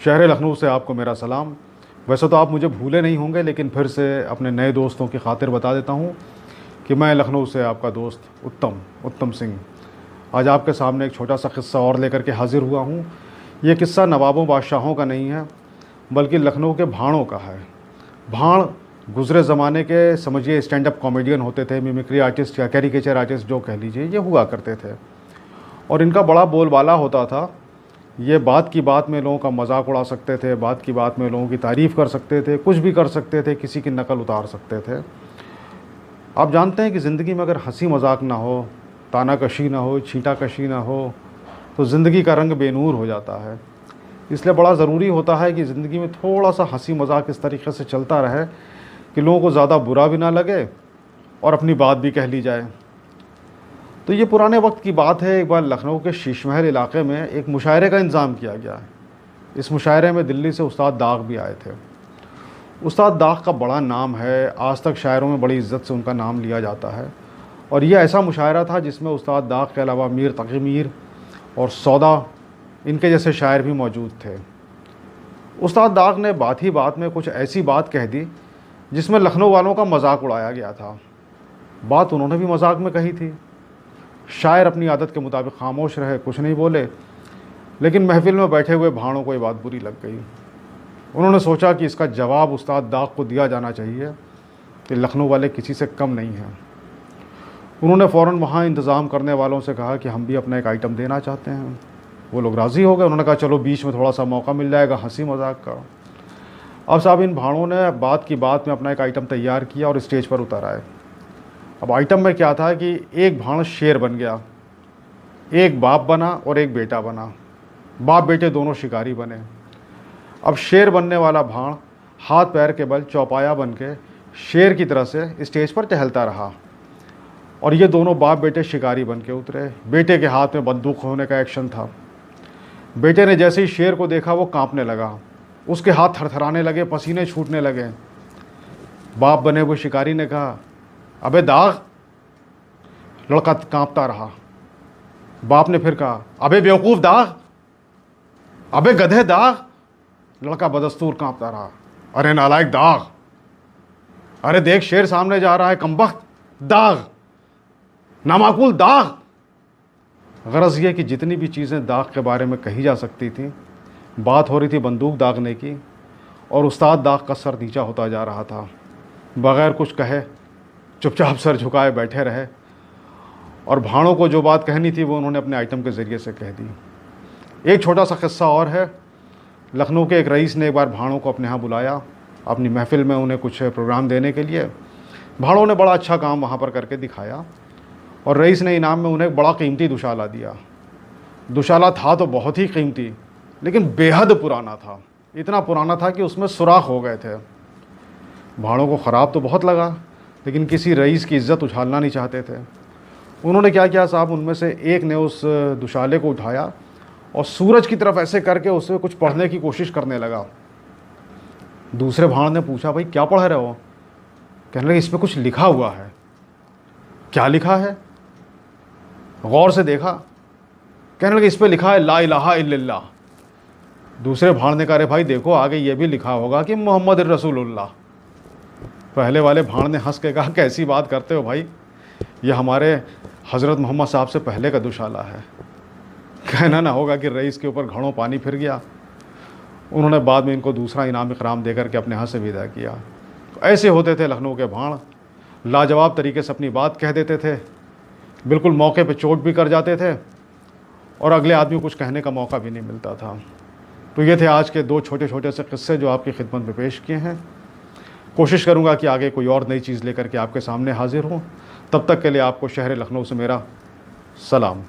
शहर लखनऊ से आपको मेरा सलाम। वैसे तो आप मुझे भूले नहीं होंगे, लेकिन फिर से अपने नए दोस्तों की खातिर बता देता हूँ कि मैं लखनऊ से आपका दोस्त उत्तम सिंह आज आपके सामने एक छोटा सा किस्सा और लेकर के हाज़िर हुआ हूँ। ये किस्सा नवाबों बादशाहों का नहीं है, बल्कि लखनऊ के भाणों का है। भाण गुज़रे ज़माने के समझिए स्टैंड अप कॉमेडियन होते थे, मिमिक्री आर्टिस्ट या कैरिकेचर आर्टिस्ट जो कह लीजिए, ये हुआ करते थे। और इनका बड़ा बोलबाला होता था। ये बात की बात में लोगों का मजाक उड़ा सकते थे, बात की बात में लोगों की तारीफ़ कर सकते थे, कुछ भी कर सकते थे, किसी की नकल उतार सकते थे। आप जानते हैं कि ज़िंदगी में अगर हंसी मजाक ना हो, तानाकशी ना हो, छींटाकशी ना हो, तो ज़िंदगी का रंग बेनूर हो जाता है। इसलिए बड़ा ज़रूरी होता है कि ज़िंदगी में थोड़ा सा हंसी मजाक इस तरीके से चलता रहे कि लोगों को ज़्यादा बुरा भी ना लगे और अपनी बात भी कह ली जाए। तो ये पुराने वक्त की बात है। एक बार लखनऊ के शीश महल इलाके में एक मुशायरे का इंतज़ाम किया गया है। इस मुशायरे में दिल्ली से उस्ताद दाग भी आए थे। उस्ताद दाग का बड़ा नाम है, आज तक शायरों में बड़ी इज़्ज़त से उनका नाम लिया जाता है। और यह ऐसा मुशायरा था जिसमें उस्ताद दाग के अलावा मीर तक़ी मीर और सौदा इनके जैसे शायर भी मौजूद थे। उस्ताद दाग ने बात ही बात में कुछ ऐसी बात कह दी जिसमें लखनऊ वालों का मजाक उड़ाया गया था। बात उन्होंने भी मजाक में कही थी। शायर अपनी आदत के मुताबिक खामोश रहे, कुछ नहीं बोले, लेकिन महफिल में बैठे हुए भाणों को ये बात बुरी लग गई। उन्होंने सोचा कि इसका जवाब उस्ताद दाग को दिया जाना चाहिए कि लखनऊ वाले किसी से कम नहीं हैं। उन्होंने फ़ौरन वहाँ इंतज़ाम करने वालों से कहा कि हम भी अपना एक आइटम देना चाहते हैं। वो लोग राज़ी हो गए। उन्होंने कहा चलो बीच में थोड़ा सा मौका मिल जाएगा हंसी मजाक का। अब साहब इन भाणों ने बात की बात में अपना एक आइटम तैयार किया और स्टेज पर उतर आए। अब आइटम में क्या था कि एक भाण शेर बन गया, एक बाप बना और एक बेटा बना। बाप बेटे दोनों शिकारी बने। अब शेर बनने वाला भाण हाथ पैर के बल चौपाया बन के शेर की तरह से स्टेज पर टहलता रहा और ये दोनों बाप बेटे शिकारी बन के उतरे। बेटे के हाथ में बंदूक होने का एक्शन था। बेटे ने जैसे ही शेर को देखा वो कांपने लगा, उसके हाथ थरथराने लगे, पसीने छूटने लगे। बाप बने हुए शिकारी ने कहा अबे दाग। लड़का कांपता रहा। बाप ने फिर कहा अबे बेवकूफ़ दाग, अबे गधे दाग। लड़का बदस्तूर कांपता रहा। अरे नालायक दाग, अरे देख शेर सामने जा रहा है, कमबख्त दाग, नामाकुल दाग। गरज ये कि जितनी भी चीज़ें दाग के बारे में कही जा सकती थी, बात हो रही थी बंदूक दागने की, और उस्ताद दाग का सर नीचा होता जा रहा था। बग़ैर कुछ कहे चुपचाप सर झुकाए बैठे रहे और भाणों को जो बात कहनी थी वो उन्होंने अपने आइटम के ज़रिए से कह दी। एक छोटा सा किस्सा और है। लखनऊ के एक रईस ने एक बार भाणों को अपने यहाँ बुलाया अपनी महफ़िल में उन्हें कुछ प्रोग्राम देने के लिए। भाणों ने बड़ा अच्छा काम वहाँ पर करके दिखाया और रईस ने इनाम में उन्हें बड़ा कीमती दुशाला दिया। दुशाला था तो बहुत ही कीमती, लेकिन बेहद पुराना था। इतना पुराना था कि उसमें सुराख हो गए थे। भाणों को ख़राब तो बहुत लगा, लेकिन किसी रईस की इज़्ज़त उछालना नहीं चाहते थे। उन्होंने क्या किया साहब, उनमें से एक ने उस दुशाले को उठाया और सूरज की तरफ ऐसे करके उससे कुछ पढ़ने की कोशिश करने लगा। दूसरे भाण ने पूछा भाई क्या पढ़ रहे हो? कहने लगे इसमें कुछ लिखा हुआ है। क्या लिखा है? गौर से देखा। कहने लगे इस पर लिखा है ला इलाहा इल्लल्लाह। दूसरे भाण ने कहा अरे भाई देखो आगे ये भी लिखा होगा कि मोहम्मद रसूलुल्लाह। पहले वाले भाण ने हंस के कहा कैसी बात करते हो भाई, ये हमारे हज़रत मोहम्मद साहब से पहले का दुशाला है। कहना ना होगा कि रईस के ऊपर घड़ों पानी फिर गया। उन्होंने बाद में इनको दूसरा इनाम इकराम देकर के अपने यहाँ से विदा किया। तो ऐसे होते थे लखनऊ के भाण। लाजवाब तरीके से अपनी बात कह देते थे, बिल्कुल मौके पे चोट भी कर जाते थे और अगले आदमी को कुछ कहने का मौका भी नहीं मिलता था। तो ये थे आज के दो छोटे छोटे से किस्से जो आपकी खिदमत में पेश किए हैं। कोशिश करूँगा कि आगे कोई और नई चीज़ लेकर के आपके सामने हाजिर हूँ। तब तक के लिए आपको शहर लखनऊ से मेरा सलाम।